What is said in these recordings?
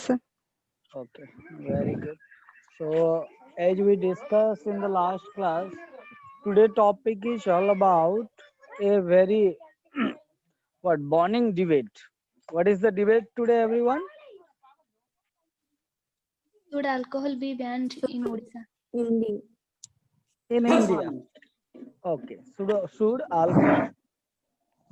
sir. Okay, very good. So, as we discussed in the last class, today topic is all about a very what burning debate. What is the debate today, everyone? Should alcohol be banned in Odisha? Hindi. In India. Okay, should alcohol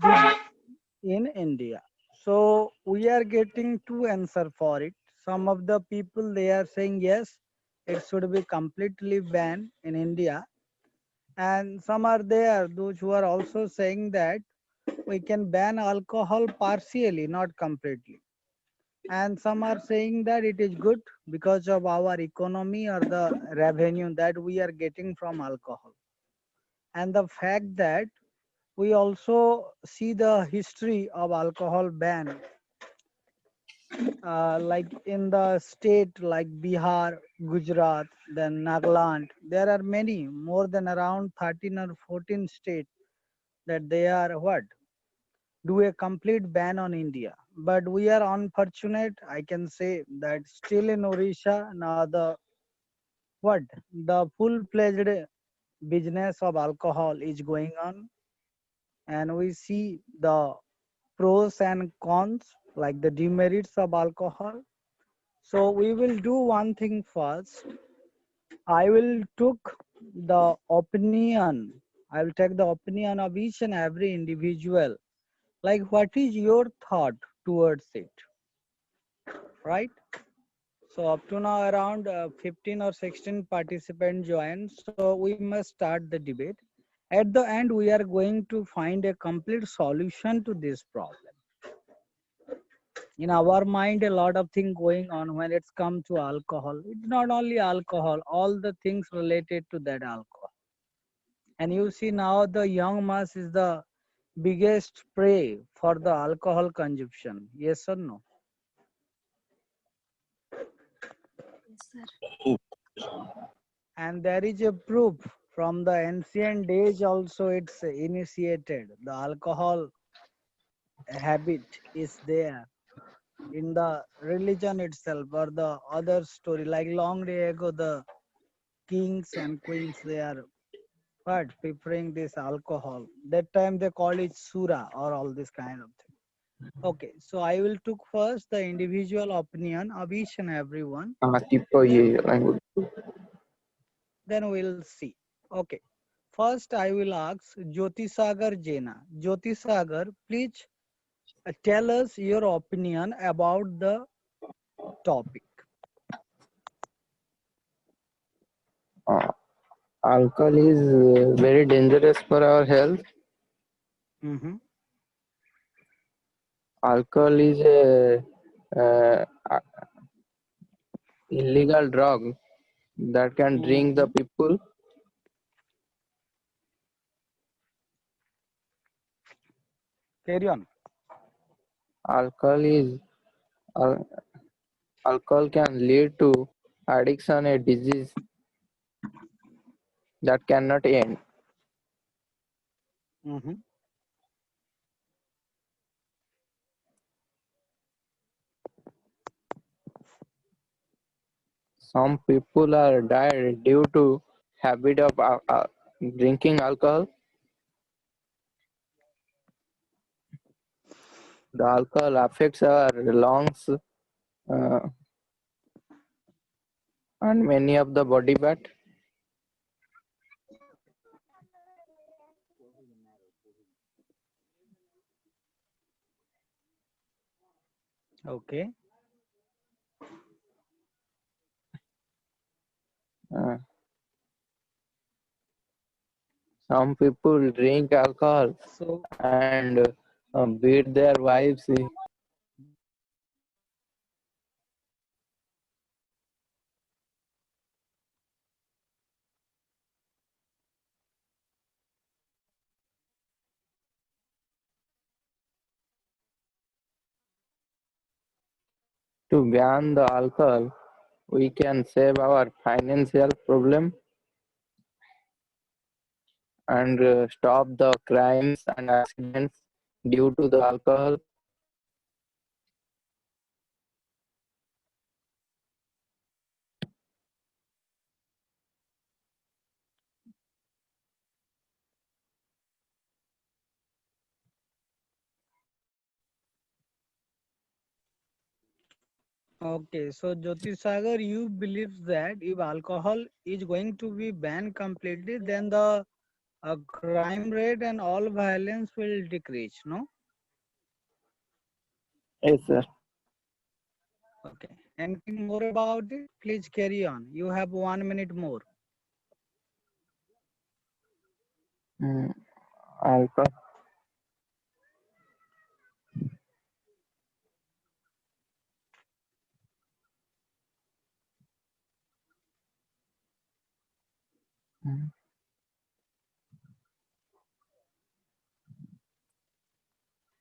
be in India? So we are getting two answer for it. Some of the people they are saying yes, it should be completely banned in India, and some are there those who are also saying that we can ban alcohol partially, not completely. And some are saying that it is good because of our economy or the revenue that we are getting from alcohol. And the fact that we also see the history of alcohol ban, like in the state like Bihar, Gujarat, then Nagaland. There are many, more than around 13 or 14 states that they are what? Do a complete ban on India. But we are unfortunate, I can say that still in Odisha, now what? The full-fledged business of alcohol is going on, and we see the pros and cons, like the demerits of alcohol. So we will do one thing first. I will took the opinion. I will take the opinion of each and every individual. Like, what is your thought towards it, right? So up to now, around 15 or 16 participants joined. So we must start the debate. At the end, we are going to find a complete solution to this problem. In our mind, a lot of things going on when it's come to alcohol. It's not only alcohol, all the things related to that alcohol. And you see now the young mass is the biggest prey for the alcohol consumption. Yes or no? Yes, sir. And there is a proof from the ancient days also it's initiated. The alcohol habit is there in the religion itself or the other story. Like long day ago, the kings and queens they are what preferring this alcohol. That time they call it sura or all this kind of thing. Okay, so I will took first the individual opinion of each and everyone. tipo Then ये language. then we'll see. Okay. First, I will ask Jyoti Sagar Jena. Jyoti Sagar, please tell us your opinion about the topic. Uh, Alcohol is very dangerous for our health. Mm-hmm. Alcohol is a uh, illegal drug that can drink the Mm-hmm. people. Carry on. Alcohol is al- alcohol can lead to addiction, a disease that cannot end. Mm-hmm. Some people are died due to habit of drinking alcohol. The alcohol affects our lungs and many of the body part. Okay. Uh, some people drink alcohol So, and beat their wives. To ban the alcohol, we can save our financial problem and stop the crimes and accidents due to the alcohol. Okay, so Jyoti Sagar, you believe that if alcohol is going to be banned completely, then the crime rate and all violence will decrease, no? Yes, sir. Okay. Anything more about it? Please carry on. You have 1 minute more. Mm, alcohol. Mm,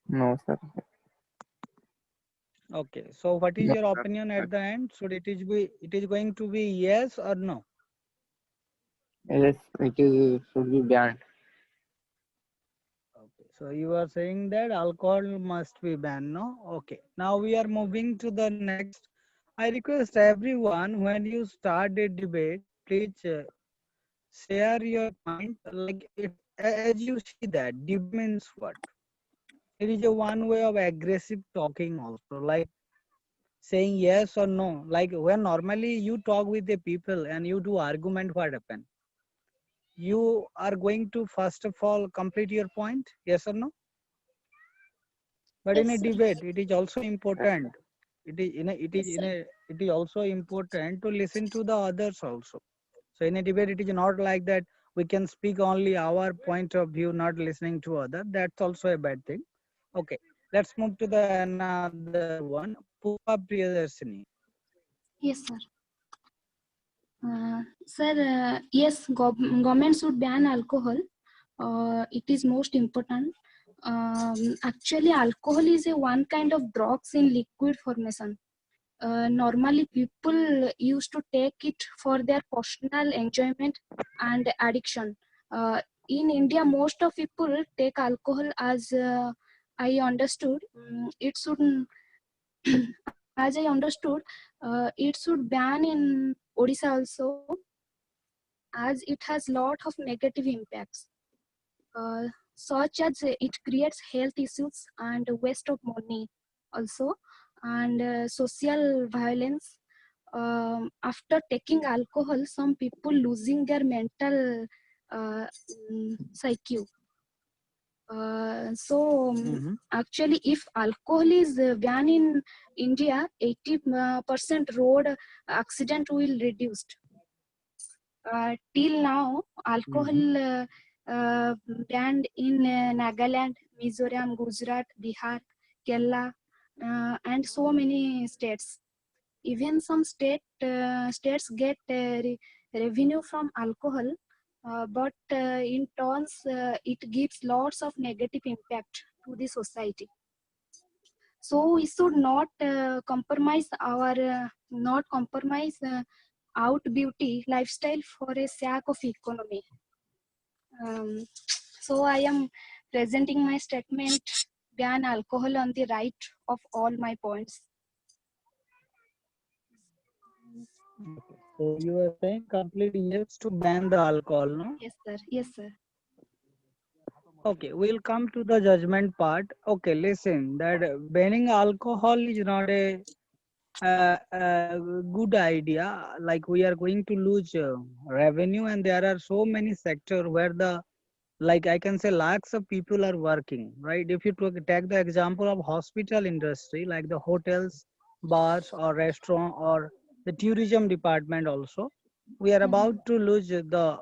no, sir. Okay. So what is No, your sir. opinion at the end? Should it is going to be yes or no? Yes, it is should be banned. Okay. So you are saying that alcohol must be banned, no? Okay. Now we are moving to the next. I request everyone when you start a debate, please share your point. Like as you see that debate means what? It is a one way of aggressive talking also, like saying yes or no. Like when normally you talk with the people and you do argument, what happen? You are going to first of all complete your point, yes or no? But in a Yes, sir. debate, it is also Yes, sir. important. Yes, sir. It is also important to listen to the others also. So in a debate, it is not like that we can speak only our point of view, not listening to other. That's also a bad thing. Okay, let's move to the another one. Pupa Priyadarshini. Yes, sir. Sir, yes, government should ban alcohol. It is most important. Actually, alcohol is a one kind of drugs in liquid formation. Normally, people used to take it for their personal enjoyment and addiction. In India, most of people take alcohol as I understood. It should, as I understood, it should ban in Odisha also, as it has lot of negative impacts, such as it creates health issues and waste of money also, and social violence. After taking alcohol, some people losing their mental psyche. Mhm. Actually, if alcohol is banned in India, 80% road accident will reduced. Till now, Mhm. alcohol banned in Nagaland, Mizoram, Gujarat, Bihar, Kerala, and so many states. Even some states get revenue from alcohol, but in turns it gives lots of negative impact to the society. So we should not compromise our not compromise out beauty lifestyle for a sake of economy. So I am presenting my statement, ban alcohol on the right of all my points. Okay. So you are saying complete yes to ban the alcohol, no? Yes, sir. Yes, sir. Okay, we'll come to the judgment part. Okay, listen, that banning alcohol is not a good idea. Like we are going to lose revenue, and there are so many sectors where like I can say lakhs of people are working, right? If you take the example of hospital industry, like the hotels, bars, or restaurant, or the tourism department also, we are Mhm. about to lose the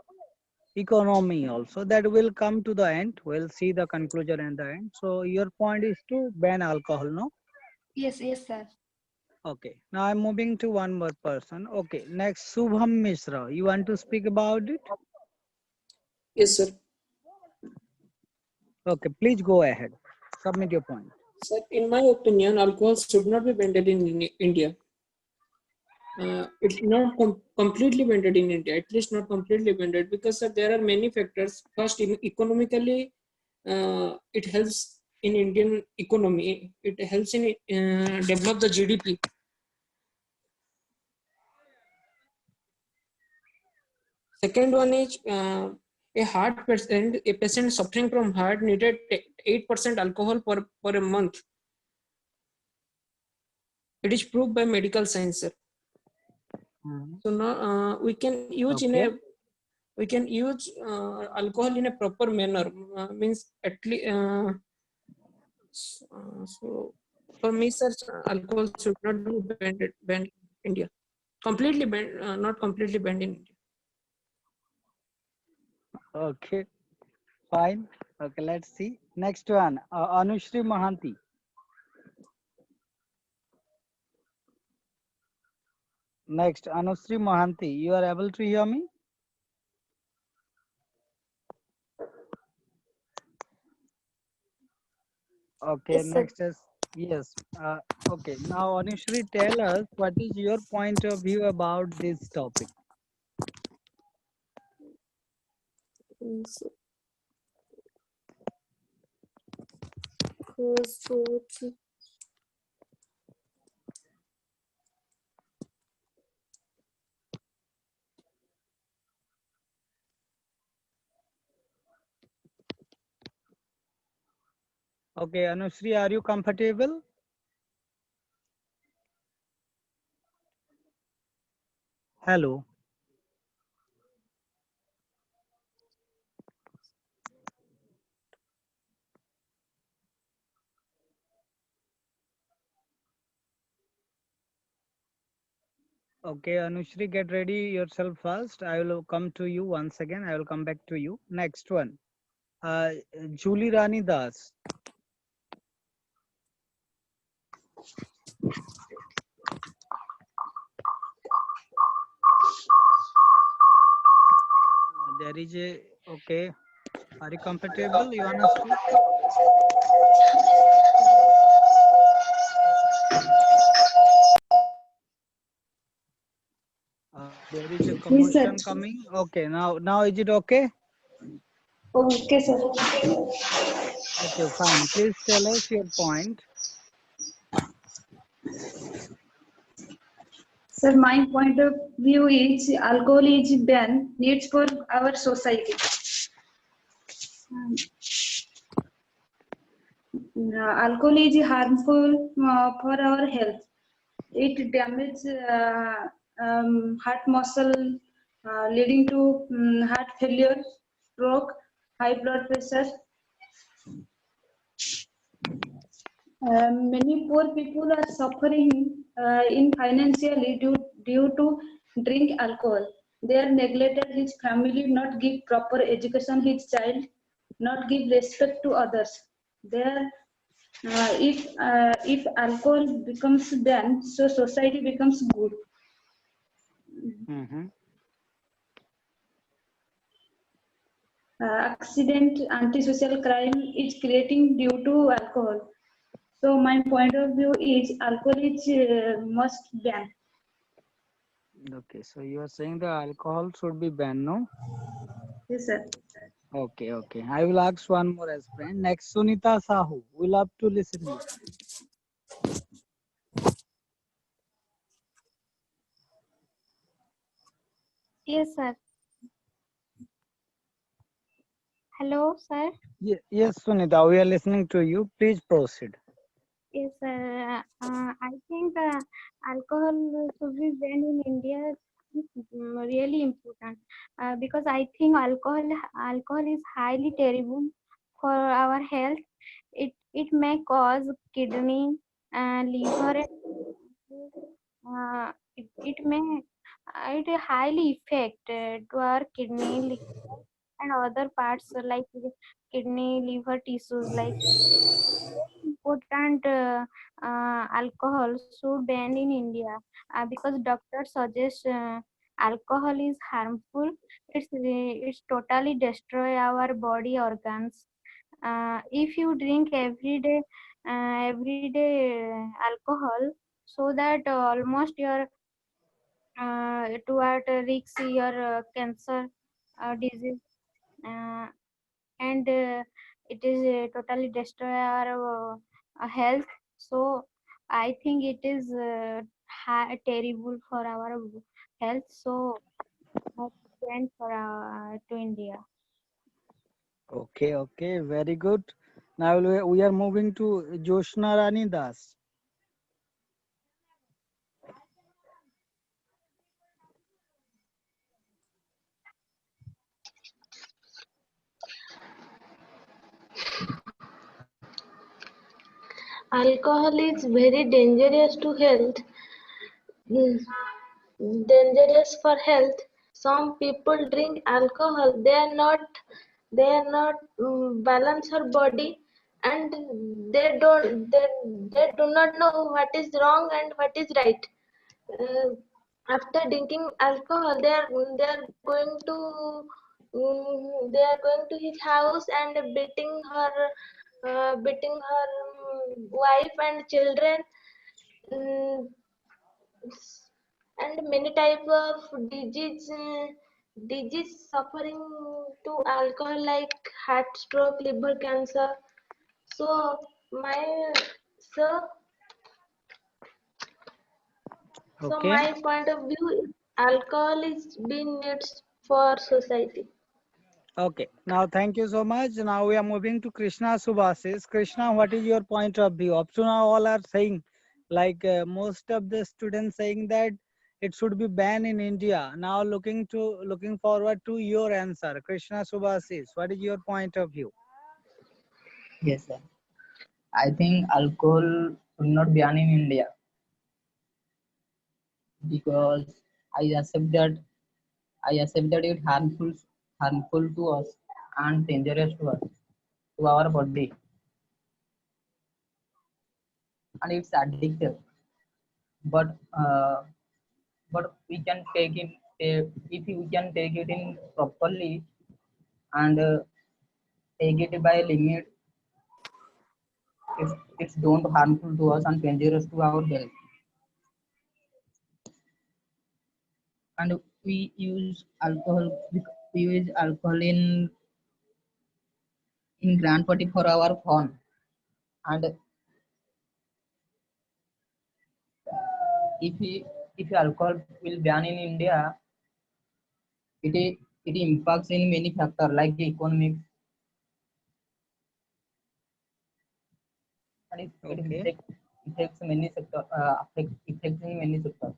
economy also. That will come to the end. We'll see the conclusion in the end. So your point is to ban alcohol, no? Yes, yes, sir. Okay. Now I'm moving to one more person. Okay. Next, Subham Mishra. You want to speak about it? Yes, sir. Okay. Please go ahead. Submit your point. Sir, in my opinion, alcohol should not be banned in India. It's not completely banned in India, at least not completely banned, because sir, there are many factors. First, economically, it helps in Indian economy. It helps in develop the GDP. Second one is a patient suffering from heart needed 8% alcohol per a month. It is proved by medical science, sir. Mhm. So now we can use Okay. alcohol in a proper manner. Means at least so for me, sir, alcohol should not be banned in India. Completely banned, not completely banned in India. Okay. Fine. Okay. Let's see. Next one. Anushri Mahanti. Next, Anushri Mahanti. You are able to hear me? Okay. Yes, sir. Next is yes. Okay. Now, Anushri, tell us what is your point of view about this topic. So, so Okay, Anushri, are you comfortable? Hello. Okay, Anushri, get ready yourself first. I will come to you once again. I will come back to you. Next one. Uh, Julie Rani Das. There is a okay. Are you comfortable? You wanna speak? There is a Yes, sir. commotion coming. Okay, now is it okay? Okay, sir. Okay, fine. Please tell us your point. Sir, my point of view is alcohol is banned needs for our society. Um, Alcohol is harmful for our health. It damages heart muscle, leading to heart failure, stroke, high blood pressure. Many poor people are suffering in financially due to drink alcohol. They are neglected his family, not give proper education his child, not give respect to others. There, if alcohol becomes banned, so society becomes good. Mm-hmm. Accident, antisocial crime is creating due to alcohol. So my point of view is alcohol is must ban. Okay, so you are saying the alcohol should be banned, no? Yes, sir. Okay, okay. I will ask one more as friend. Next, Sunita Sahu. We love to listen you. Yes, sir. Hello, sir. Yes, Sunita, we are listening to you. Please proceed. Yes, sir. I think alcohol should be banned in India is really important because I think alcohol is highly terrible for our health. It may cause kidney, liver, it may it highly affect to our kidney, liver, and other parts like kidney, liver tissues like important alcohol should banned in India because doctors suggest alcohol is harmful. It's totally destroy our body organs. If you drink every day alcohol, so that almost your toward risk your cancer disease. Uh, and it is totally destroy our health, so I think it is terrible for our health, so must send for to India. Okay, okay, very good. Now we are moving to Joshna Rani Das. Alcohol is very dangerous to health. Mm, dangerous for health. Some people drink alcohol. They are not balance her body, and they do not know what is wrong and what is right. Uh, After drinking alcohol, they are going to they are going to his house and beating her wife and children. Mm, and many type of disease suffering to alcohol like heart stroke, liver cancer. So my so so Okay. my point of view is alcohol is being needs for society. Okay. Now, thank you so much. Now we are moving to Krishna Subhasis. Krishna, what is your point of view? Up to now, all are saying, like most of the students saying that it should be banned in India. Now, looking forward to your answer, Krishna Subhasis. What is your point of view? Yes, sir. I think alcohol should not be banned in India because I accept that I accept that it harmful to us and dangerous to us, to our body, and it's addictive. But but we can take it if we can take it in properly and take it by limit. It's don't harmful to us and dangerous to our health. And we use alcohol in grand party for our fun. And if we, if alcohol will ban in India, it impacts in many factors like economics, and it Okay. affects many sector affects in many sectors.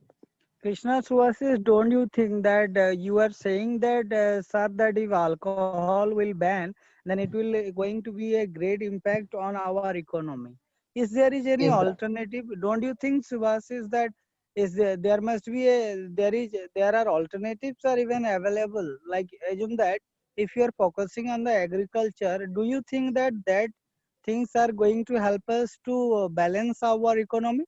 Krishna Subhasis, don't you think that you are saying that, sir, that if alcohol will ban, then it will going to be a great impact on our economy? Is any Yes, sir. alternative? Don't you think, Subhasis, that there must be there are alternatives are even available? Like assume that if you are focusing on the agriculture, do you think that things are going to help us to balance our economy?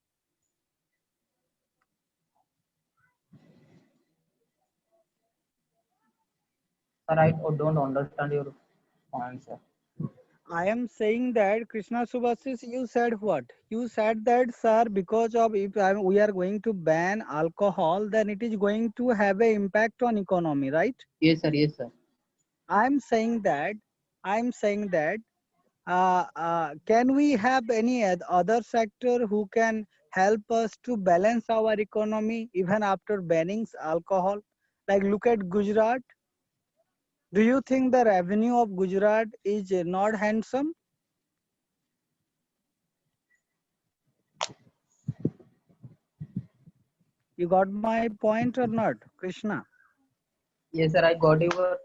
Sir, I don't understand your point, sir. I am saying that Krishna Subhasis, you said what? You said that, sir, because of if we are going to ban alcohol, then it is going to have an impact on economy, right? Yes, sir. Yes, sir. I'm saying that, I'm saying that, can we have any other sector who can help us to balance our economy even after banning alcohol? Like look at Gujarat. Do you think the revenue of Gujarat is not handsome? You got my point or not, Krishna? Yes, sir. I got your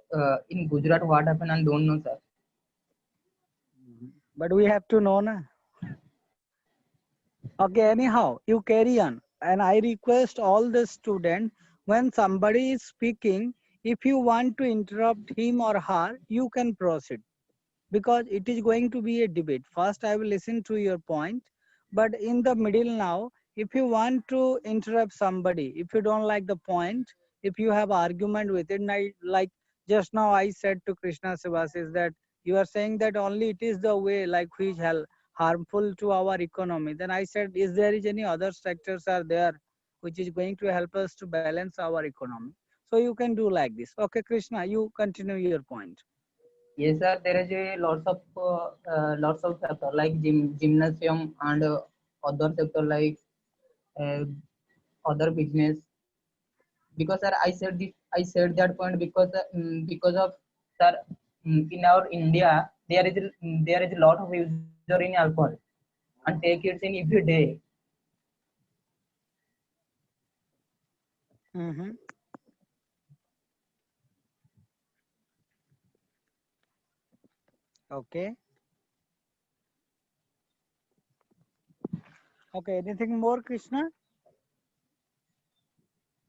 in Gujarat what happened and don't know, sir. But we have to know, na? Okay, anyhow, you carry on. And I request all the students, when somebody is speaking, if you want to interrupt him or her, you can proceed. Because it is going to be a debate. First, I will listen to your point. But in the middle now, if you want to interrupt somebody, if you don't like the point, if you have argument with it, like just now I said to Krishna Sivasis that you are saying that only it is the way like which harmful to our economy. Then I said, is there is any other sectors are there which is going to help us to balance our economy? So you can do like this. Okay, Krishna, you continue your point. Yes, sir. There is a lots of sector like gymnasium and other sector like uh, other business. Because sir, I said that point because of sir, in our India there is a lot of user in alcohol and take it in every day. Mm-hmm. Okay. Okay, anything more, Krishna?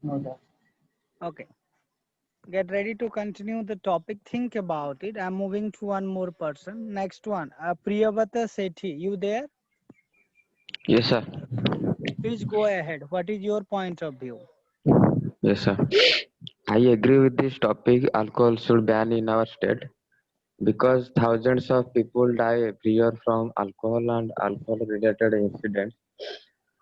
No, sir. Okay, get ready to continue the topic. Think about it. I'm moving to one more person. Next one, Priyavata Sethi. You there? Yes, sir. Please go ahead. What is your point of view? Yes, sir. I agree with this topic. Alcohol should ban in our state because thousands of people die every year from alcohol and alcohol-related incidents.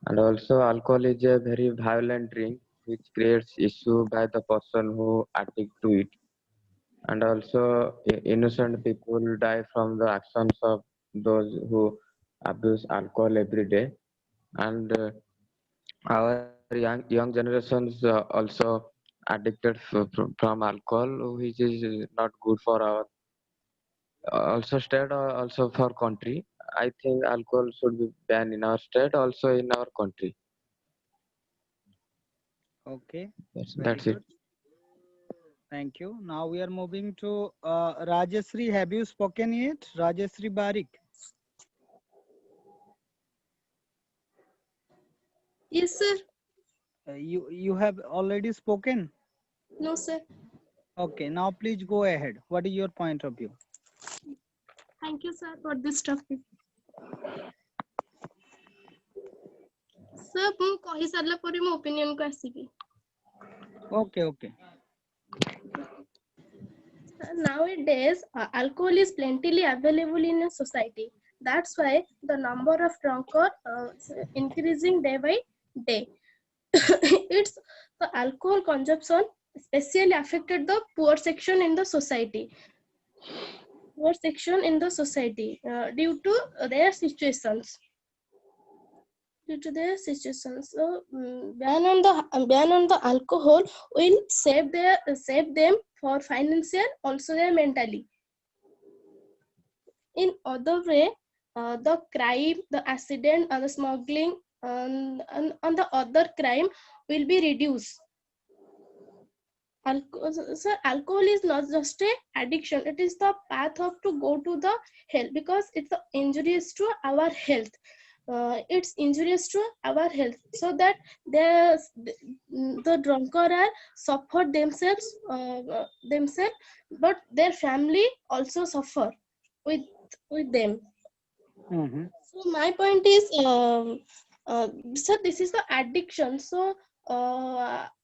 And also, alcohol is a very violent drink which creates issue by the person who addict to it. And also, innocent people die from the actions of those who abuse alcohol every day. And our young generations also addicted from alcohol, which is not good for our also state or also for country. I think alcohol should be banned in our state, also in our country. Okay, That's, very that's it. good. Thank you. Now we are moving to Rajasri. Have you spoken yet? Rajasri Barik. Yes, sir. You have already spoken. No, sir. Okay, now please go ahead. What is your point of view? Thank you, sir, for this topic. Sir, ମୁଁ କହି ସାରିଲା ପରେ ମୋ opinion କୁ ଆସିବି. Okay, okay. Nowadays, alcohol is plentifully available in a society. That's why the number of drunkards increasing day by day. It's the alcohol consumption especially affected the poor section in the society. Poor section in the society due to their situations. So ban on the alcohol will save them for financial, also their mentally. In other way, the crime, the accident, and the smuggling, and the other crime will be reduced. Alcohol is not just a addiction; it is the path of to go to the hell because it's injurious to our health. It's injurious to our health, so that the drunkard are suffer themselves, but their family also suffer with them. So my point is, sir, this is the addiction. So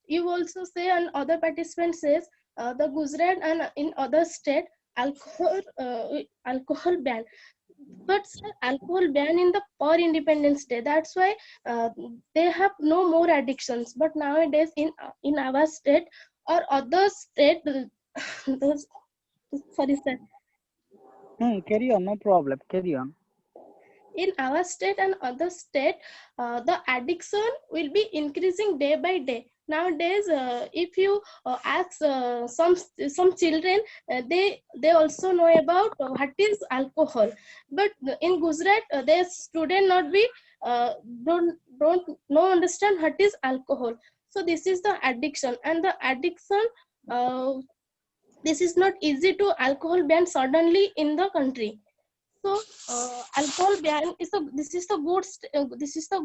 you also say, and other participant says, the Gujarat and in other state alcohol ban. But sir, alcohol ban in the per Independence Day. That's why they have no more addictions. But nowadays in our state or other state, those, sorry sir. Carry on, no problem. Carry on. In our state and other state, the addiction will be increasing day by day. Nowadays, if you ask some children, they also know about what is alcohol. But in Gujarat, their student not be don't know understand what is alcohol. So this is the addiction, and the addiction. This is not easy to alcohol ban suddenly in the country. So alcohol ban is this is the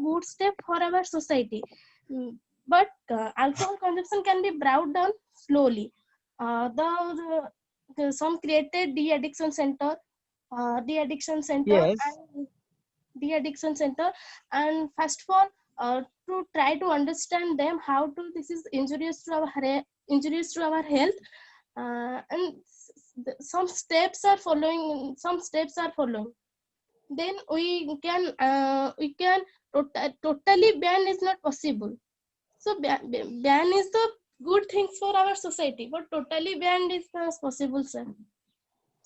good step for our society. But alcohol consumption can be brought down slowly. Some created de-addiction center, Yes. and de-addiction center, and first of all, to try to understand them how to this is injurious to our health, and some steps are following. Then we can totally ban is not possible. So ban is the good things for our society, but totally ban is not possible, sir.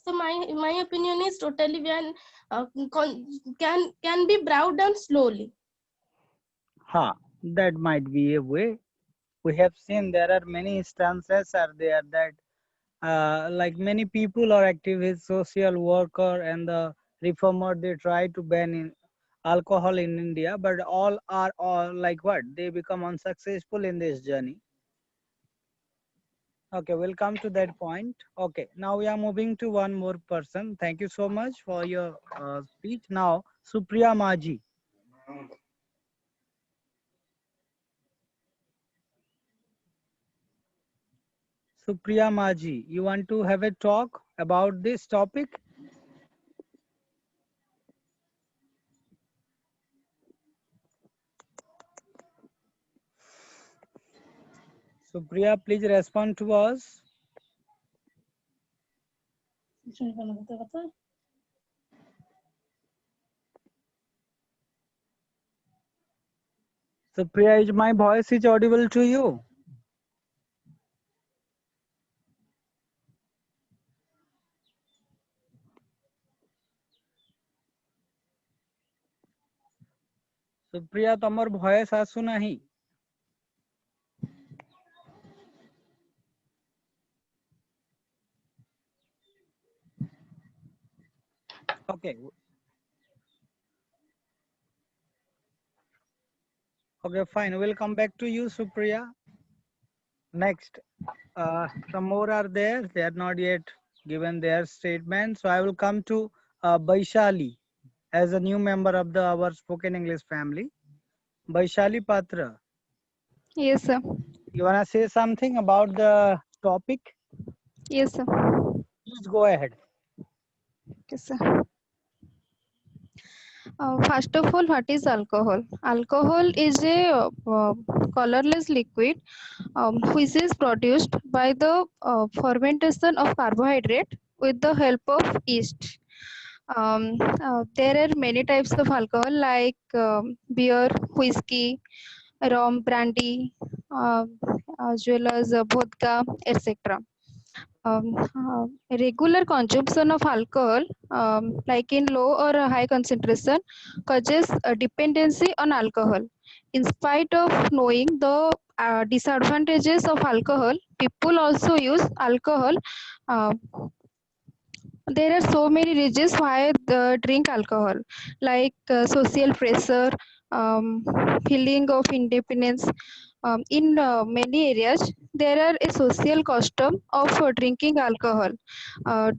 So my opinion is totally ban can be brought down slowly. That might be a way. We have seen there are many instances are there that like many people or activists, social worker and the reformer, they try to ban in alcohol in India, but all like what? They become unsuccessful in this journey. Okay, we'll come to that point. Okay, now we are moving to one more person. Thank you so much for your speech. Now, Supriya Maji. Supriya Maji, you want to have a talk about this topic? Supriya, please respond to us. Supriya, is my voice is audible to you? Supriya, तमर voice आसु नहीं. Okay. Okay, fine. We'll come back to you, Supriya. Next, some more are there. They are not yet given their statement. So I will come to Baishali as a new member of our spoken English family. Baishali Patra, Yes, sir. you wanna say something about the topic? Yes, sir. Please go ahead. Okay, sir. First of all, what is alcohol? Alcohol is a colorless liquid which is produced by the fermentation of carbohydrate with the help of yeast. There are many types of alcohol like beer, whiskey, rum, brandy, as well as vodka, etc. Regular consumption of alcohol, like in low or high concentration, causes a dependency on alcohol. In spite of knowing the disadvantages of alcohol, people also use alcohol. There are so many reasons why they drink alcohol, like social pressure, feeling of independence. In many areas, there are a social custom of drinking alcohol.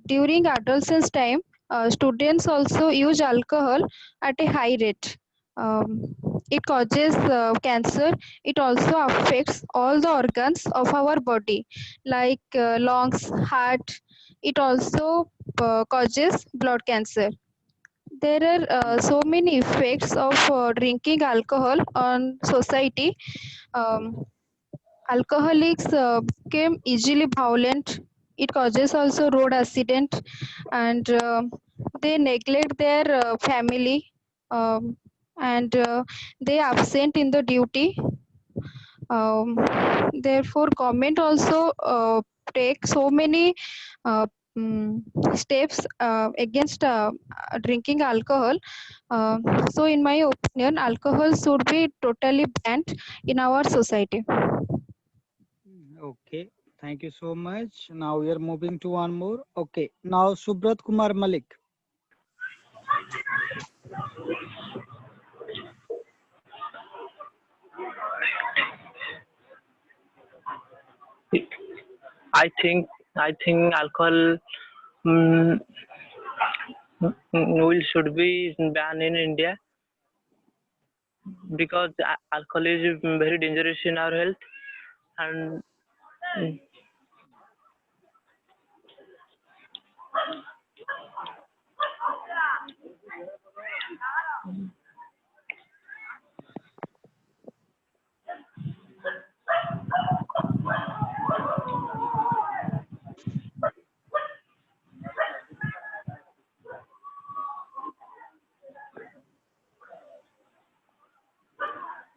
During adolescence time, students also use alcohol at a high rate. Um, it causes cancer. It also affects all the organs of our body, like lungs, heart. It also causes blood cancer. There are so many effects of drinking alcohol on society. Um, Alcoholics became easily violent. It causes also road accident, and they neglect their family, um, and they absent in the duty. Um, Therefore, government also take so many uh, mm, steps against drinking alcohol. Uh, so, in my opinion, alcohol should be totally banned in our society. Okay, thank you so much. Now we are moving to one more. Okay, now Subrat Kumar Malik. I think alcohol mm, will should be banned in India because alcohol is very dangerous in our health and mm,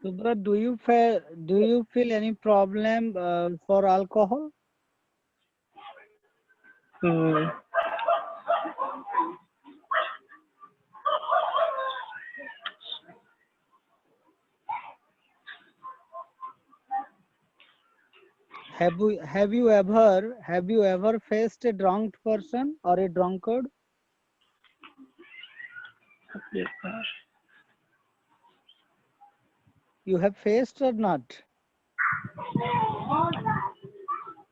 Subrat, do you feel any problem for alcohol? mm, Have you ever faced a drunk person or a drunkard? You have faced or not?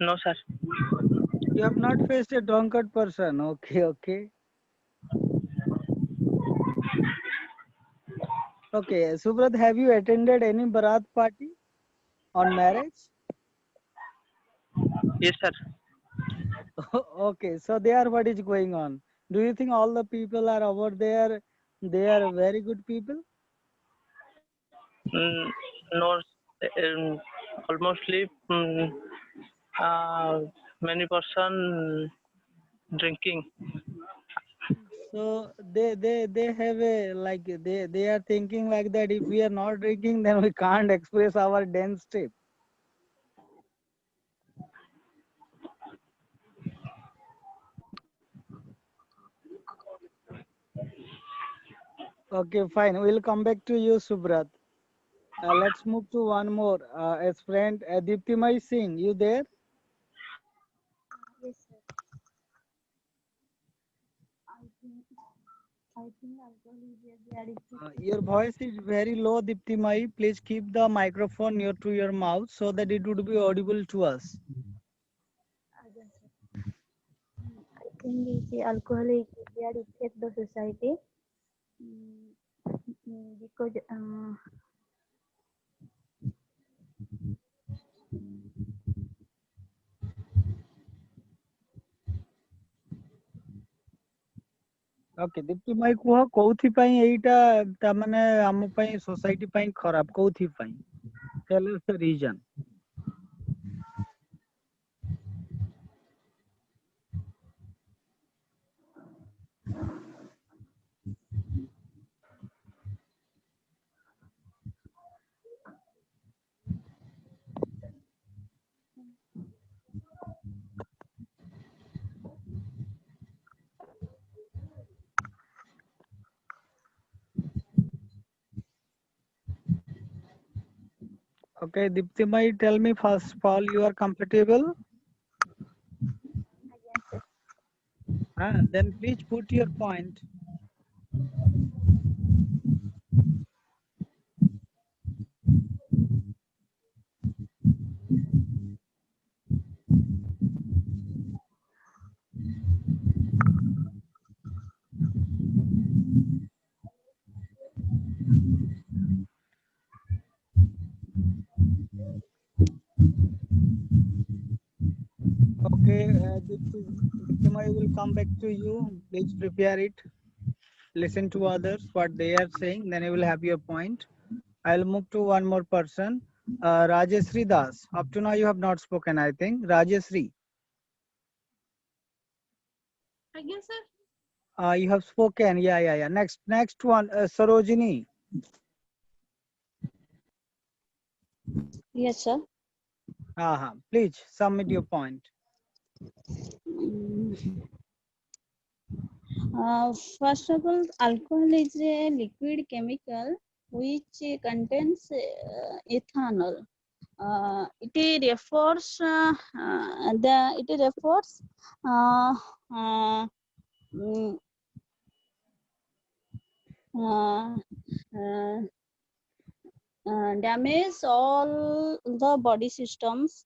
no sir. You have not faced a drunkard person. Okay, okay. Okay, Subrat, have you attended any Barat party on marriage? Yes, sir. Okay, so there what is going on? Do you think all the people are over there, they are very good people? No, almostly uh, many person drinking. So they have a like they are thinking like that if we are not drinking then we can't express our dance step. Okay, fine. We'll come back to you, Subrat. Let's move to one more. As friend Deeptimai Singh, you there? Yes, sir. I think alcohol is very addictive. Your voice is very low, Deeptimai. Please keep the microphone near to your mouth so that it would be audible to us. Again, sir. I think is alcohol is very affect the society because Okay, Deeptimai କୁହ କୋଉଥିପାଇଁ ଏଇଟା ତା ମାନେ ଆମ ପାଇଁ society ପାଇଁ ଖରାପ କୋଉଥିପାଇଁ? Tell us the reason. Okay, Deeptimai, tell me first of all, you are comfortable? Then please put your point. Okay, Deeptimai will come back to you. Please prepare it. Listen to others, what they are saying, then you will have your point. I'll move to one more person. Rajeshri Das. Up to now you have not spoken, I think. Rajeshri, Again, sir. you have spoken. Yeah. Next one, Sarojini. Yes, sir. Please submit your point. First of all, alcohol is a liquid chemical which contains ethanol. It refers uh, mm, damage all the body systems,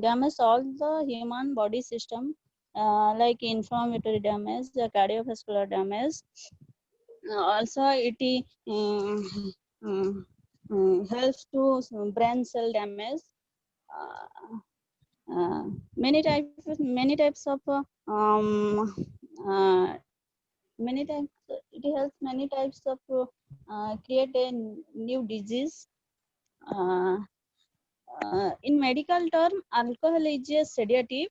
damage all the human body system, like inflammatory damage, cardiovascular damage. Also, it helps to brain cell damage. Many types of many types it helps many types of create a new disease. In medical term, alcohol is a sedative.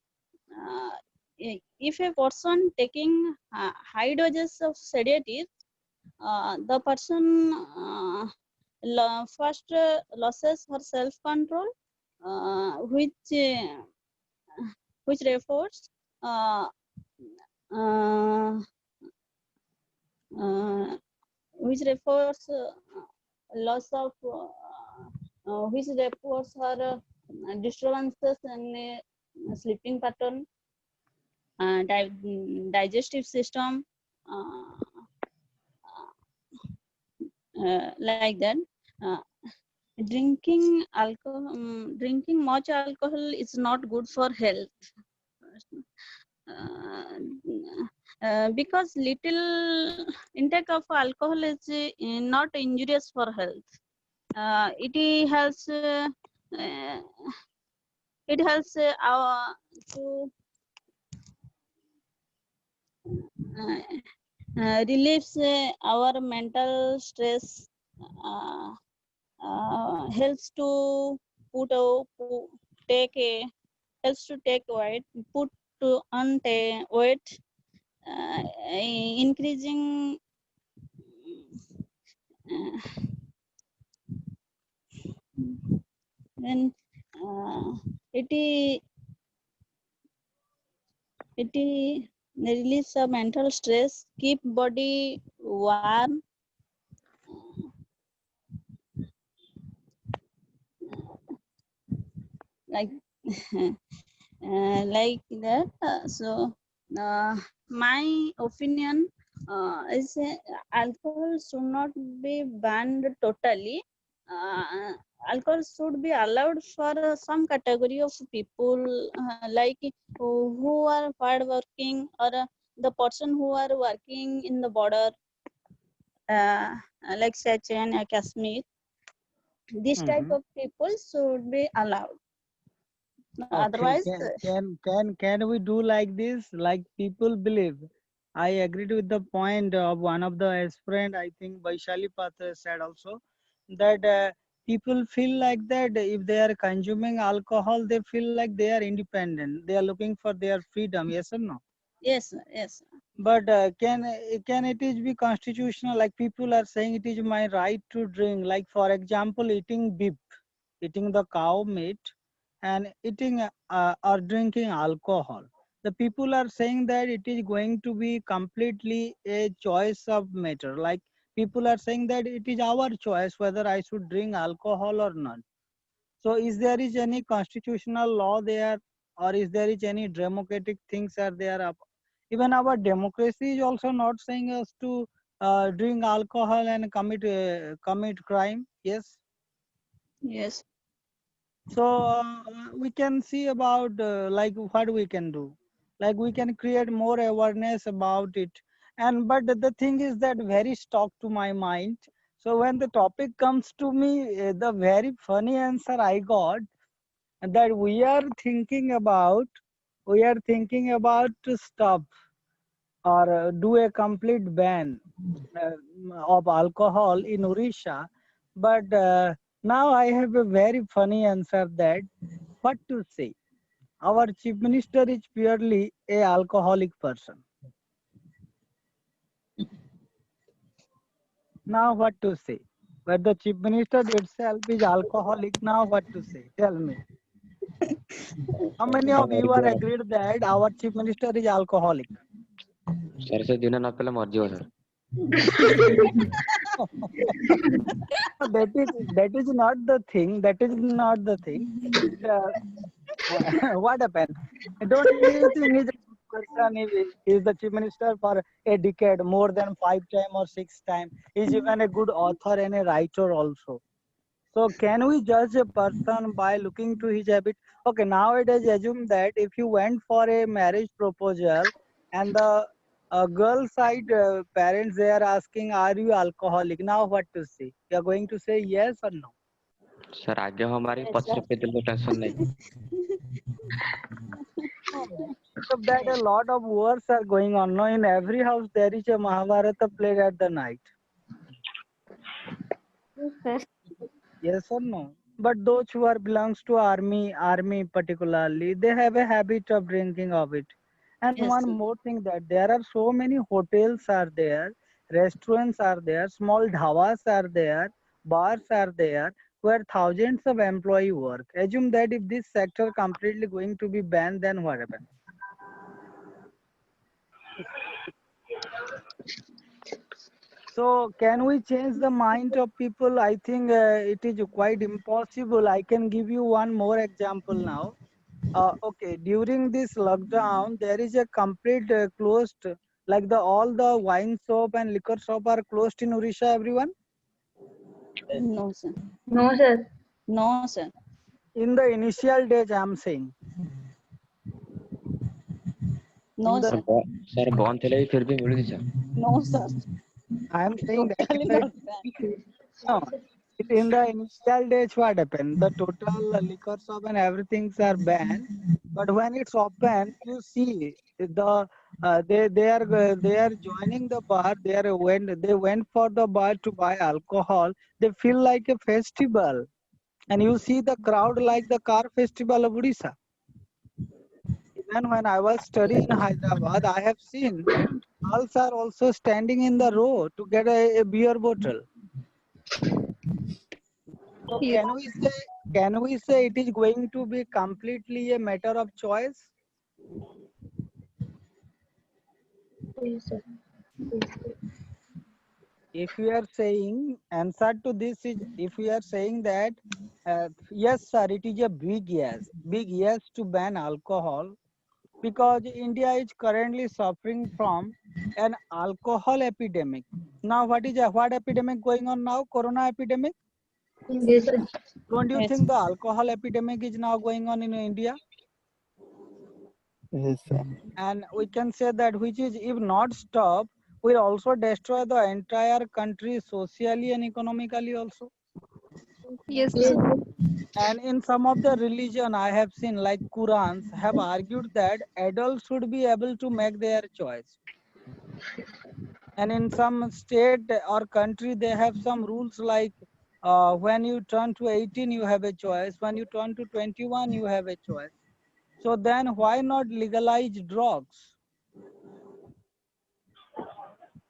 If a person taking high doses of sedative, the person first losses her self-control, which refers loss of which refers her disturbances in sleeping pattern, digestive system, like that. Drinking much alcohol is not good for health. Because little intake of alcohol is not injurious for health. It helps it helps our to relieves our mental stress, helps to put a take a helps to take weight, put to on weight, increasing when it release a mental stress, keep body warm, like like that. My opinion is alcohol should not be banned totally. Uh, Alcohol should be allowed for some category of people, like who are hardworking, or the person who are working in the border, uh, like Chechen or Kashmir. This type Mhm. of people should be allowed. Okay, Otherwise, can we do like this? Like people believe. I agreed with the point of one of the aspirant. I think Vaishali Patra said also that people feel like that if they are consuming alcohol, they feel like they are independent. They are looking for their freedom. Yes or no? yes, yes. But can it is be constitutional? Like people are saying it is my right to drink. Like for example, eating beef, eating the cow meat, and eating or drinking alcohol. The people are saying that it is going to be completely a choice of matter. Like people are saying that it is our choice whether I should drink alcohol or not. So is there is any constitutional law there, or is there is any democratic things are there? Even our democracy is also not saying us to drink alcohol and commit crime. Yes. Yes. So we can see about like what we can do. Like we can create more awareness about it. And but the thing is that very stuck to my mind. So when the topic comes to me, the very funny answer I got that we are thinking about to stop or do a complete ban uh, of alcohol in Odisha. But now I have a very funny answer that what to say. Our chief minister is purely a alcoholic person. Now what to say? But the chief minister itself is alcoholic. Now what to say? Tell me. How many of you are agreed that our chief minister is alcoholic? Sir से दिन ना पहले मर जाओ sir That is not the thing. That is not the thing. What happened? Don't you think he's a good person? He is the chief minister for a decade, more than 5 times or 6 times. He's even a good author and a writer also. So can we judge a person by looking to his habit? Okay, nowadays assume that if you went for a marriage proposal and the girl side parents they are asking, are you alcoholic? Now what to say? You are going to say yes or no? Sir आगे हमारी Yes, 5 sir. रुपए दिल tension नहीं So that a lot of wars are going on. No, in every house there is a Mahabharata played at the night. Yes or no? But those who are belongs to army particularly, they have a habit of drinking of it. And Yes, one sir. more thing that there are so many hotels are there, restaurants are there, small dhavas are there, bars are there, where thousands of employee work. Assume that if this sector completely going to be banned, then what happens? So can we change the mind of people? I think it is quite impossible. I can give you one more example now. Okay, during this lockdown, there is a complete closed, like the all the wine shop and liquor shop are closed in Odisha. Everyone No, sir. No, sir. No, sir. in the initial days, I'm saying No, in the sir. Sir bond थे फिर भी मिल गई sir No, sir. I am saying that in Totally the not bad. no, in the initial days, what happened? The total liquor shop and everything's are banned. But when it's open, you see they are joining the bar. They went for the bar to buy alcohol. They feel like a festival, and you see the crowd like the car festival of Odisha. Even when I was studying in Hyderabad, I have seen girls are also standing in the row to get a beer bottle. So Yes. can we say it is going to be completely a matter of choice? Yes, sir. Yes, sir. If we are saying answer to this is if we are saying that yes sir, it is a big yes to ban alcohol, because India is currently suffering from an alcohol epidemic. Now what epidemic going on now? Corona epidemic. Yes, sir. Don't you Yes. think the alcohol epidemic is now going on in India? Yes, sir. And we can say that which is, if not stopped, will also destroy the entire country socially and economically also. Yes, Yes, sir. And in some of the religion I have seen, like Qurans, have argued that adults should be able to make their choice. And in some state or country, they have some rules like when you turn to 18, you have a choice. When you turn to 21, you have a choice. So then why not legalize drugs?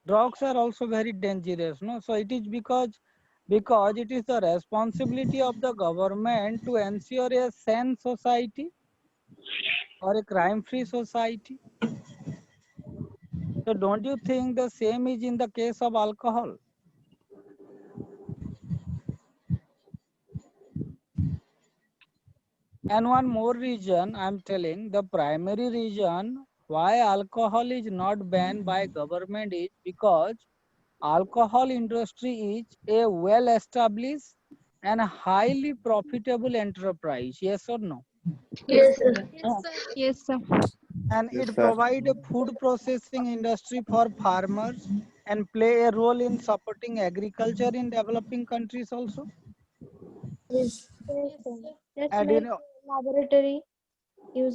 Drugs are also very dangerous, no? So it is because it is the responsibility of the government to ensure a sane society or a crime-free society. So don't you think the same is in the case of alcohol? And one more reason I'm telling, the primary reason why alcohol is not banned by government is because alcohol industry is a well established and highly profitable enterprise. Yes or no? yes, sir. Yes, sir. And Yes, it sir. provides a food processing industry for farmers and play a role in supporting agriculture in developing countries also. Yes. Yes, sir. Just And like laboratory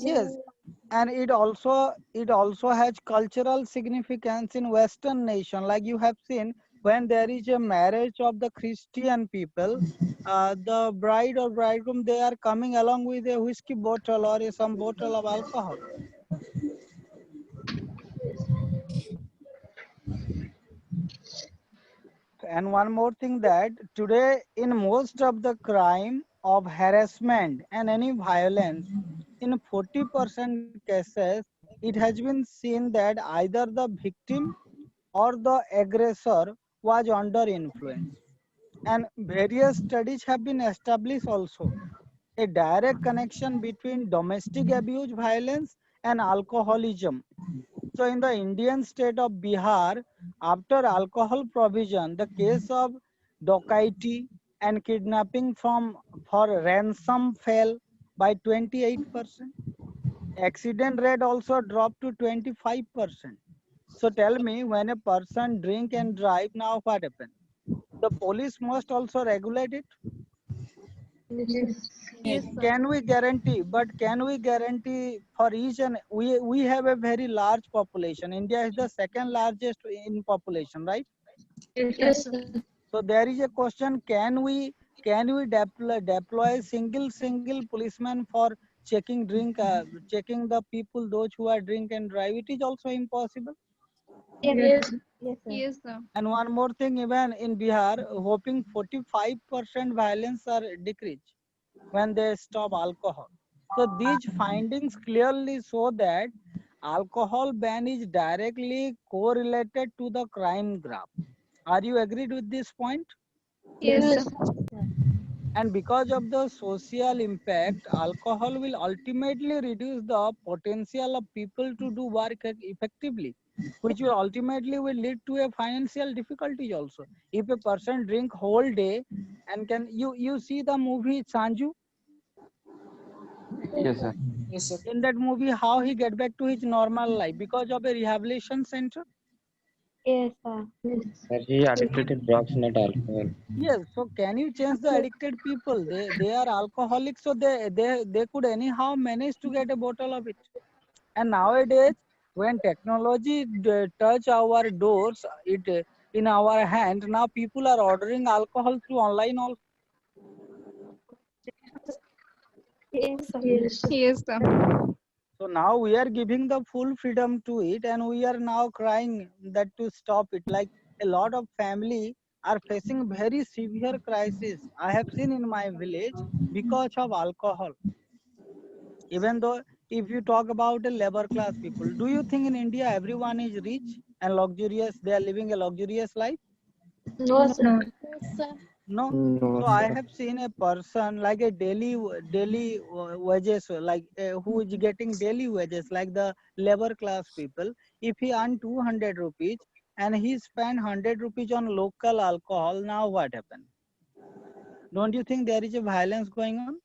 yes, using. and it also has cultural significance in Western nation. Like you have seen, when there is a marriage of the Christian people, the bride or bridegroom, they are coming along with a whiskey bottle or some bottle of alcohol. And one more thing, that today in most of the crime of harassment and any violence, in 40% cases, it has been seen that either the victim or the aggressor was under influence. And various studies have been established also a direct connection between domestic abuse violence and alcoholism. So in the Indian state of Bihar, after alcohol provision, the case of dokaiti and kidnapping for ransom fell by 28%. Accident rate also dropped to 25%. So tell me, when a person drink and drive, now what happens? The police must also regulate it. Yes. Yes, sir. Can we guarantee? But can we guarantee for each and we have a very large population. India is the second largest in population, right? Yes, sir. So there is a question: can we deploy single policeman for checking the people those who are drink and drive? It is also impossible. Yes. Yes, sir. Yes, sir. And one more thing, even in Bihar, hoping 45% violence are decreased when they stop alcohol. So these findings clearly show that alcohol ban is directly correlated to the crime graph. Are you agreed with this point? Yes, Yes. sir. And because of the social impact, alcohol will ultimately reduce the potential of people to do work effectively, which will ultimately will lead to a financial difficulty also. If a person drink whole day, and can you see the movie Sanju? Yes, sir. Yes, sir. In that movie, how he get back to his normal life? Because of a rehabilitation center. Yes, sir. Sir, he addicted to drugs, not alcohol. Yes, so can you change the addicted people? They are alcoholics, so they could anyhow manage to get a bottle of it. And nowadays, when technology touch our doors, in our hand, now people are ordering alcohol through online also. Yes, sir. Yes, sir. So now we are giving the full freedom to it, and we are now crying that to stop it. Like a lot of family are facing very severe crisis. I have seen in my village because of alcohol. Even though if you talk about a labor class people, do you think in India everyone is rich and luxurious? They are living a luxurious life? No, sir. Yes, sir. No. No, So I sir. have seen a person like a daily wages, like who is getting daily wages, like the labor class people. If he earn 200 rupees and he spend 100 rupees on local alcohol, now what happened? Don't you think there is a violence going on?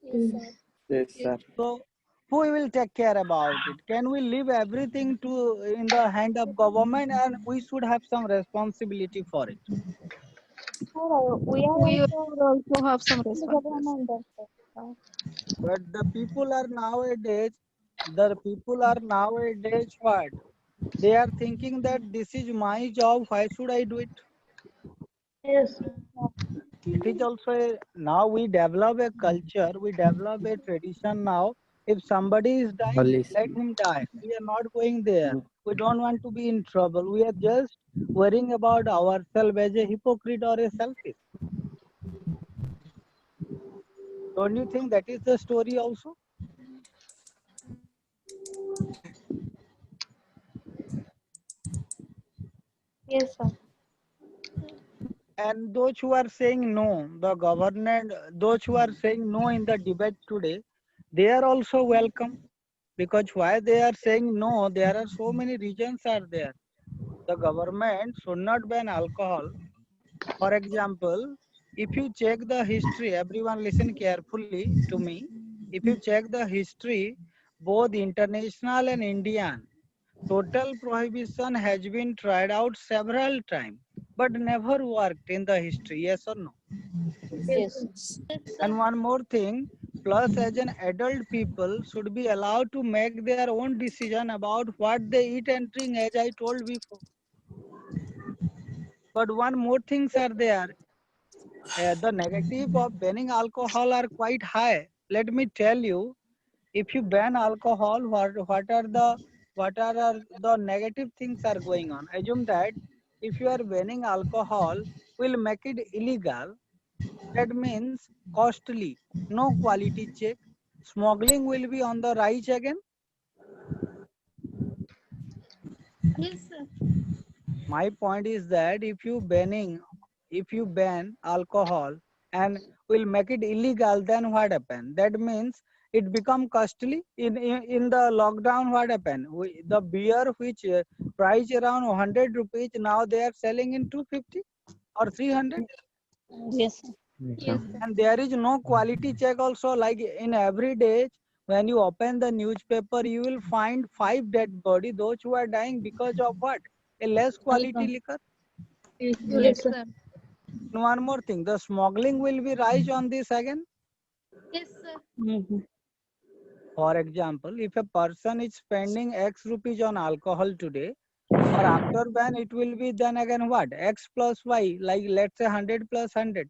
Yes, sir. Yes, sir. So who will take care about it? Can we leave everything to in the hand of government, and we should have some responsibility for it? Sir, we are We also also have some the responsibility. government also. But the people are nowadays what? They are thinking that this is my job, why should I do it? Yes. It is also now we develop a culture, we develop a tradition now. If somebody is dying, Only let him die. We are not going there. We don't want to be in trouble. We are just worrying about ourselves as a hypocrite or a selfish. Don't you think that is the story also? Yes, sir. And those who are saying no, the government, those who are saying no in the debate today, they are also welcome. Because why they are saying no, there are so many reasons are there. The government should not ban alcohol. For example, if you check the history, everyone listen carefully to me. If you check the history, both international and Indian, total prohibition has been tried out several times, but never worked in the history. Yes or no? Yes. And one more thing, plus as an adult people should be allowed to make their own decision about what they eat and drink, as I told before. But one more things are there. The negative of banning alcohol are quite high. Let me tell you, if you ban alcohol, what are the negative things are going on? Assume that if you are banning alcohol, will make it illegal. That means costly, no quality check. Smuggling will be on the rise again. Yes, sir. My point is that if you ban alcohol and will make it illegal, then what happen? That means it become costly. In the lockdown, what happened? The beer which price around 100 rupees, now they are selling in 250 or 300. Yes, sir. Yes, sir. And there is no quality check also. Like in every day, when you open the newspaper, you will find 5 dead body, those who are dying because of what? A less quality liquor. Yes, Yes, sir. sir. And one more thing, the smuggling will be rise on this again. Yes, sir. For example, if a person is spending X rupees on alcohol today, or after ban, it will be then again what? X plus Y, like let's say 100 plus 100.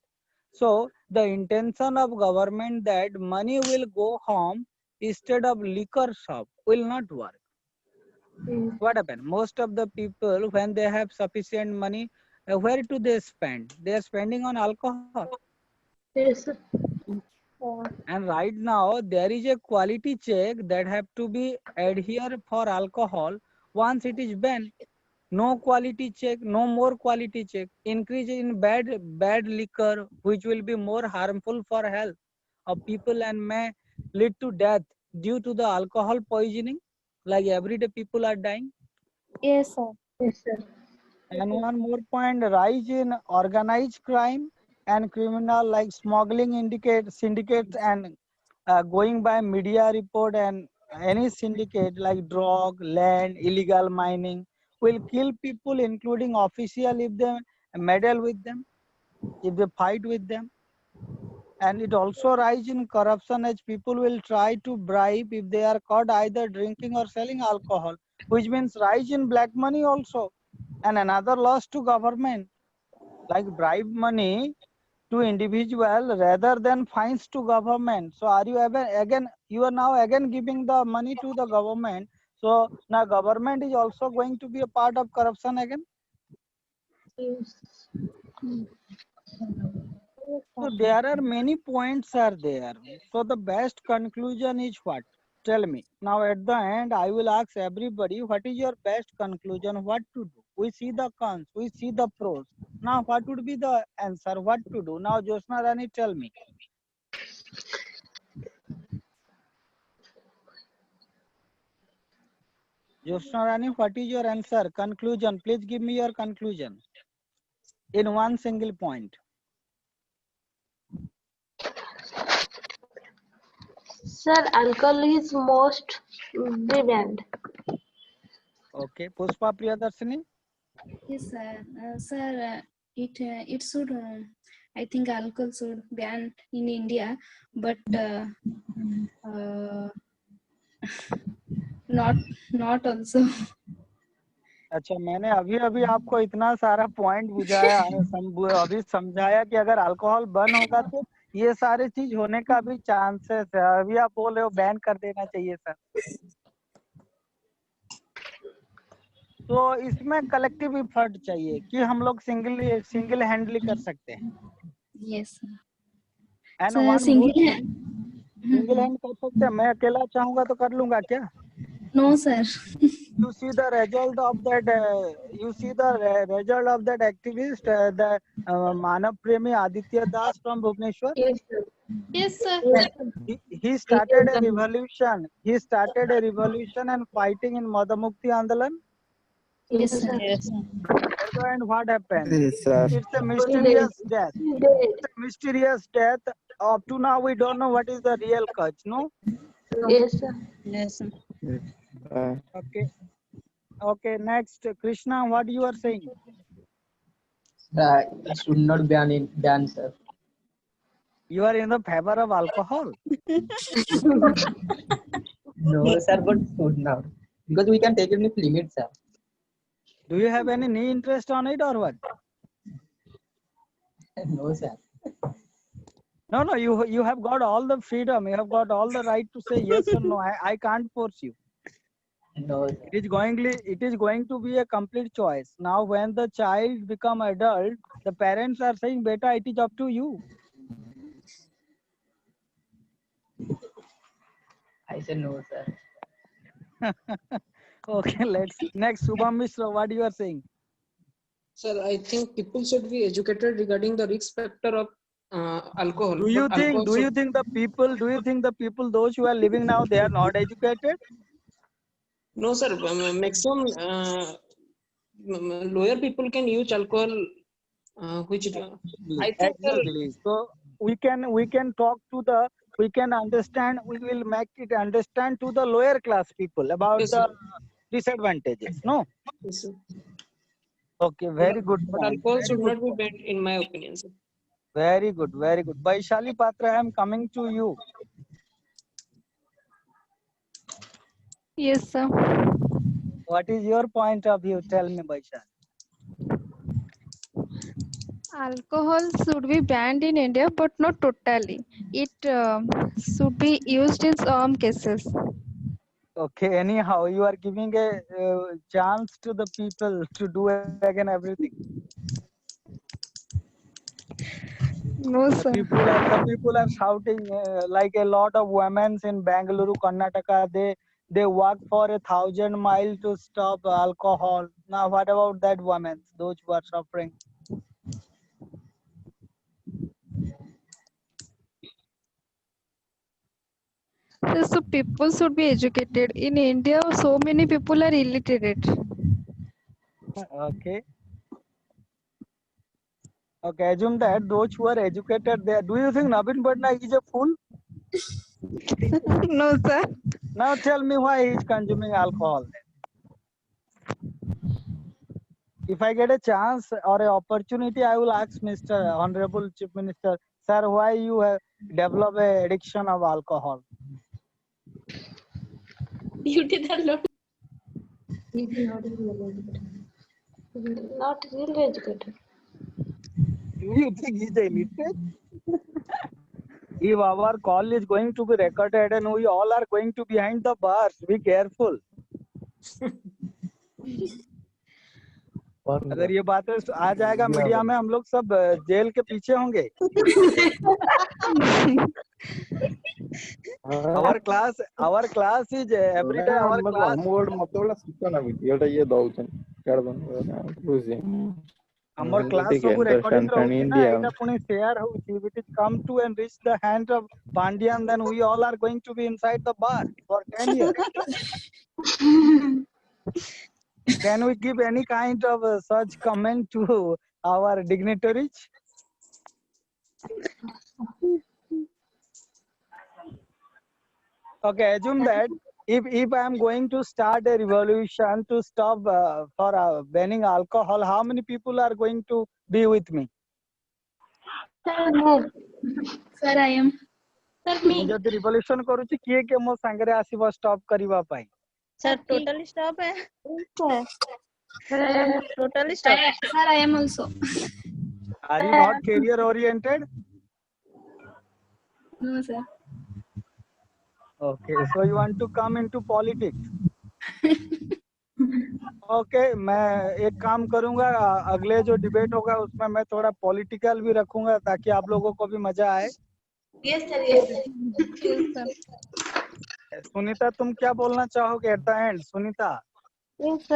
So the intention of government that money will go home instead of liquor shop will not work. What happened? Most of the people, when they have sufficient money, where do they spend? They are spending on alcohol. Yes, sir. And right now there is a quality check that have to be adhere for alcohol. Once it is banned, no quality check, no more quality check. Increase in bad liquor, which will be more harmful for health of people and may lead to death due to the alcohol poisoning. Like everyday people are dying. Yes, sir. Yes, sir. And one more point, rise in organized crime and criminal like smuggling syndicates and going by media report and any syndicate like drug, land, illegal mining, will kill people, including official, if they meddle with them, if they fight with them. And it also rise in corruption, as people will try to bribe if they are caught either drinking or selling alcohol, which means rise in black money also. And another loss to government, like bribe money to individual rather than fines to government. So are you ever again, you are now again giving the money to the government. So now government is also going to be a part of corruption again. So there are many points are there. So the best conclusion is what? Tell me. Now at the end, I will ask everybody, what is your best conclusion? What to do? We see the cons, we see the pros. Now what would be the answer? What to do? Now Jyotsna Rani, tell me. Jyotsna Rani, what is your answer? Conclusion. Please give me your conclusion in one single point. Sir, alcohol is most be banned. Okay, Pushpa Priyadarshini. Yes, sir. It should. I think alcohol should ban in India, but not also. अच्छा, मैंने अभी अभी आपको इतना सारा point बुझाया, अभी समझाया कि अगर अल्कोहल बंद होगा तो ये सारी चीज होने का भी चांसेस है। अभी आप बोल रहे हो बैन कर देना चाहिए सर। तो इसमें कलेक्टिव इफर्ट चाहिए कि हम लोग सिंगल हैंडली कर सकते हैं। Yes. And Sir, one single single hand कर सकते हैं। मैं अकेला चाहूंगा तो कर लूंगा क्या? No, sir. You see the result of that. Result of that activist, the Manav Premi Aditya Das from Bhubaneswar. Yes, sir. Yes, sir. He started a revolution. He started a revolution and fighting in Madhamukti Andalan. Yes, sir. Yes. And what happened? Yes, sir. It's a mysterious death. It's a mysterious death. Up to now, we don't know what is the real cause. No. Yes, sir. Yes, sir. Okay. Okay. Next, Krishna, what you are saying? It should not ban, sir. You are in the favor of alcohol. No, sir, but should not. Because we can take it with limits, sir. Do you have any interest on it or what? No, sir. No, you have got all the freedom. You have got all the right to say yes or no. I can't force you. No, sir. It is going to be a complete choice. Now, when the child become adult, the parents are saying, "Beta, it is up to you." I said no, sir. Okay, let's next. Subham Mishra, what you are saying? Sir, I think people should be educated regarding the risk factor of alcohol. Do you think the people those who are living now, they are not educated? No, sir. Maximum lower people can use alcohol, which I think. Exactly. So we can talk to the, we can understand, we will make it understand to the lower class people about Yes, the sir. disadvantages. No. Yes, sir. Okay, very good. But point. alcohol Very should good not be point. banned, in my opinion, sir. Very good, very good. Vaishali Patra, I am coming to you. Yes, sir. What is your point of view? Tell me, Vaishali. Alcohol should be banned in India, but not totally. It should be used in some cases. Okay, anyhow, you are giving a chance to the people to do again everything. No, The sir. people are shouting like a lot of women in Bangalore, Karnataka. They walk for 1,000 miles to stop alcohol. Now, what about that women? Those who are suffering. So people should be educated. In India, so many people are illiterate. Okay. Okay, assume that those who are educated there. Do you think Navin Patnaik is a fool? No, sir. Now tell me why he is consuming alcohol. If I get a chance or an opportunity, I will ask Mr. Honorable Chief Minister, sir, why you have developed a addiction of alcohol? You did that lot. Not really educated. You think he's illiterate? If our call is going to be recorded and we all are going to behind the bars, be careful. अगर ये बातें आ जाएगा media में, हम लोग सब jail के पीछे होंगे. Our class is every day. Our class. Our class सब recording रहुची ना, एटा पुनी share होची. If it come to and reach the hand of Pandian, then we all are going to be inside the bar for 10 years. Can we give any kind of such comment to our dignitaries? Okay, assume that if I am going to start a revolution to stop for banning alcohol, how many people are going to be with me? Sir, I am. Sir, me. जब revolution करूची किए के मो संगरे आसीबो stop करिवा पाई. Sir, totally stop है. Totally stop. Sir, I am also. Are you not career oriented? No, sir. Okay, so you want to come into politics? Okay, मैं एक काम करूंगा, अगले जो डिबेट होगा उसमें मैं थोड़ा पॉलिटिकल भी रखूंगा ताकि आप लोगों को भी मजा आए. Yes, sir. Yes, sir. Sunita, तुम क्या बोलना चाहोगे at the end? Sunita. Yes,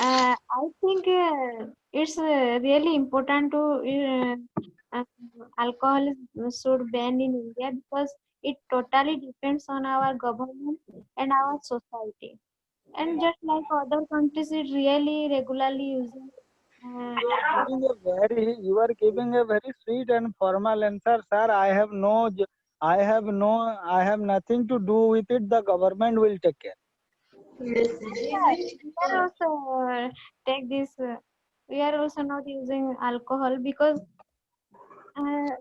I think it's really important to alcohol should ban in India because it totally depends on our government and our society. And just like other countries, it really regularly using. You are giving a very sweet and formal answer, sir. I have nothing to do with it. The government will take care. We are also take this. We are also not using alcohol because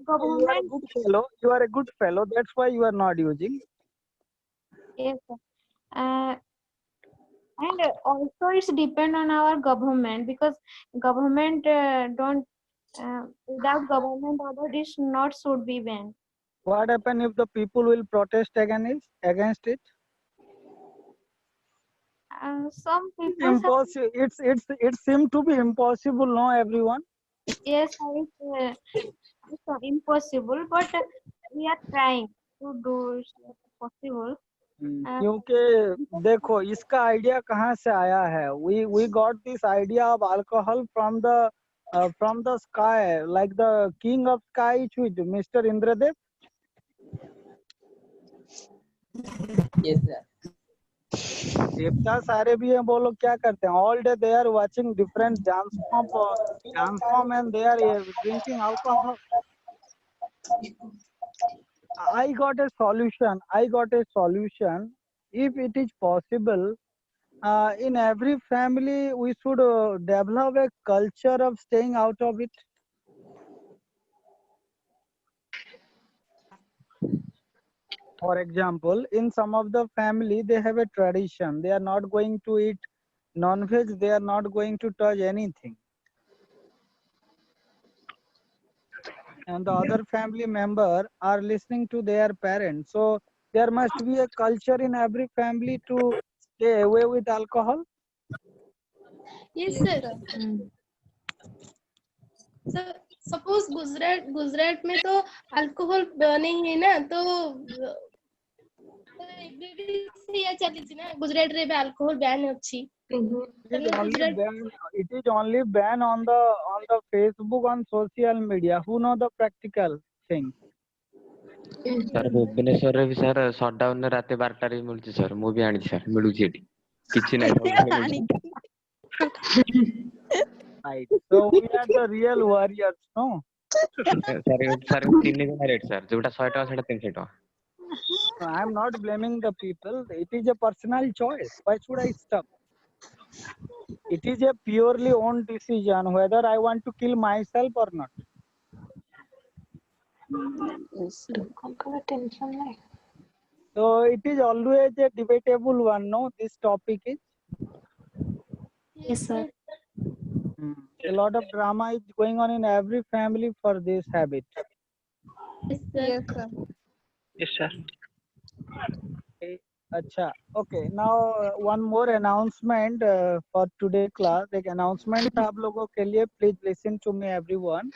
government. You are a good fellow. You are a good fellow. That's why you are not using. Yes, sir. And also it's depend on our government because government don't without government order this not should be banned. What happen if the people will protest against it? Some people. It seems to be impossible, no, everyone? Yes, it's impossible, but we are trying to do it possible. क्योंकि देखो इसका idea कहाँ से आया है? We got this idea of alcohol from the sky, like the king of sky, Mr. Indradev. Yes, sir. देवता सारे भी हैं, वो लोग क्या करते हैं? All day they are watching different dance form and they are drinking alcohol. I got a solution. If it is possible, in every family we should develop a culture of staying out of it. For example, in some of the family, they have a tradition. They are not going to eat non-veg. They are not going to touch anything. And the other family member are listening to their parents. So there must be a culture in every family to stay away with alcohol. Yes, sir. So suppose Gujarat में तो alcohol नहीं है ना, तो ये चली ना गुजरात रे भी अल्कोहल बैन अच्छी. It is only ban on the Facebook, on social media. Who know the practical thing? Sir Bhubaneswar रे भी सर शटडाउन राते 12 रे मिलुची सर. मु भी आनी सर मिलुची एटी किछि नै. Right. So we are the real warriors, no? Sir 3 Guna rate sir जोटा 100 टका सेटा 300 टका. I am not blaming the people. It is a personal choice. Why should I stop? It is a purely own decision whether I want to kill myself or not. So it is always a debatable one, no? This topic is. Yes, sir. A lot of drama is going on in every family for this habit. Yes, sir. Yes, sir. Acha. Okay, now one more announcement for today class. एक announcement था आप लोगों के लिए. Please listen to me everyone.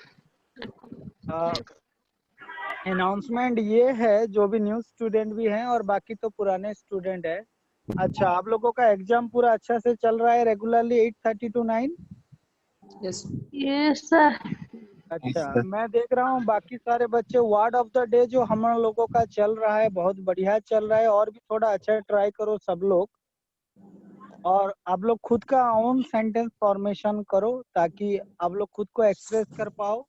Announcement ये है, जो भी न्यू स्टूडेंट भी हैं और बाकी तो पुराने स्टूडेंट है. अच्छा, आप लोगों का एग्जाम पूरा अच्छा से चल रहा है regularly 8:30 to 9? Yes. Yes, sir. अच्छा, मैं देख रहा हूँ बाकी सारे बच्चे वर्ड ऑफ द डे जो हम लोगों का चल रहा है बहुत बढ़िया चल रहा है, और भी थोड़ा अच्छा ट्राई करो सब लोग. और आप लोग खुद का ओन सेंटेंस फॉर्मेशन करो ताकि आप लोग खुद को एक्सप्रेस कर पाओ.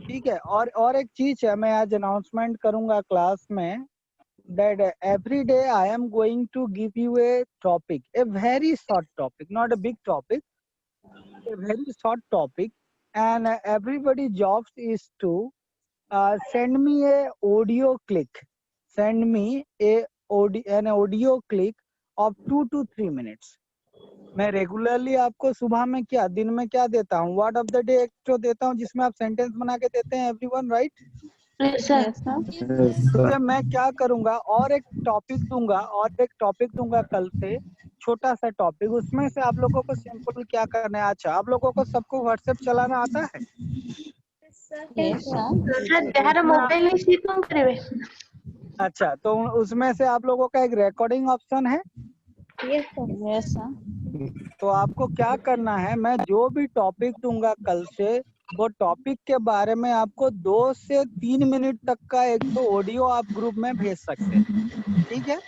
ठीक है. और एक चीज है, मैं आज अनाउंसमेंट करूंगा क्लास में, that every day I am going to give you a topic, a very short topic, not a big topic, a very short topic, and everybody job is to send me a audio clip. Send me an audio clip of 2 to 3 minutes. मैं regularly आपको सुबह में क्या, दिन में क्या देता हूँ, वर्ड ऑफ द डे एक तो देता हूँ जिसमें आप सेंटेंस बना के देते हैं एवरीवन, राइट? तो मैं क्या करूंगा, और एक टॉपिक दूंगा कल से, छोटा सा टॉपिक. उसमें से आप लोगों को सिंपल क्या करना है. अच्छा, आप लोगों को सबको व्हाट्सएप चलाना आता है? अच्छा, तो उसमें से आप लोगों का एक रिकॉर्डिंग ऑप्शन है. Yes, sir. तो आपको क्या करना है, मैं जो भी टॉपिक दूंगा कल से, वो टॉपिक के बारे में आपको 2 से 3 मिनट तक का एक तो ऑडियो आप ग्रुप में भेज सकते हैं. ठीक है.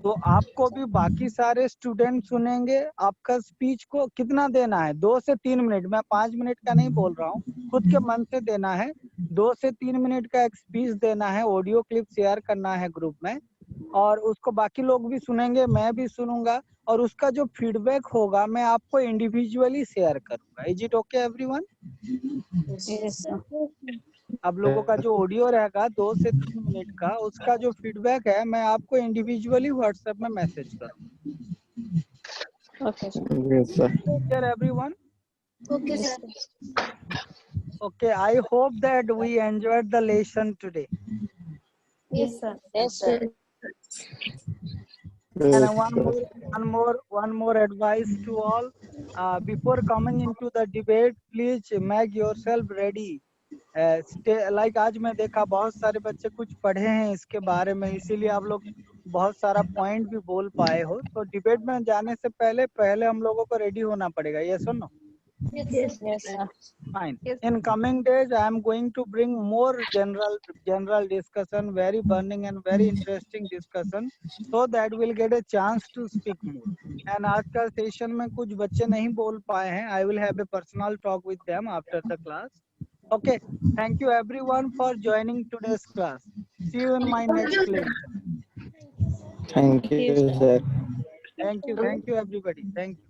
तो आपको भी बाकी सारे स्टूडेंट सुनेंगे. आपका स्पीच को कितना देना है, 2 से 3 मिनट. मैं 5 मिनट का नहीं बोल रहा हूँ, खुद के मन से देना है. 2 से 3 मिनट का एक स्पीच देना है, ऑडियो क्लिप शेयर करना है ग्रुप में, और उसको बाकी लोग भी सुनेंगे, मैं भी सुनूंगा, और उसका जो फीडबैक होगा मैं आपको इंडिविजुअली शेयर करूंगा. Is it okay everyone? Yes, sir. आप लोगों का जो ऑडियो रहेगा 2 से 3 मिनट का, उसका जो फीडबैक है मैं आपको इंडिविजुअली व्हाट्सएप में मैसेज करूंगा. Okay, sir. Yes, sir. Clear everyone? Okay, sir. Okay, I hope that we enjoyed the lesson today. Yes, sir. Yes, sir. And one more advice to all. Before coming into the debate, please make yourself ready. Like आज मैं देखा बहुत सारे बच्चे कुछ पढ़े हैं इसके बारे में, इसीलिए आप लोग बहुत सारा पॉइंट भी बोल पाए हो. तो डिबेट में जाने से पहले हम लोगों को रेडी होना पड़ेगा. ये सुनो. Yes, sir. Fine. In coming days, I am going to bring more general discussion, very burning and very interesting discussion, so that we'll get a chance to speak more. And आज का session में कुछ बच्चे नहीं बोल पाए हैं. I will have a personal talk with them after the class. Okay. Thank you everyone for joining today's class. See you in my next lecture. Thank you, sir. Thank you everybody. Thank you.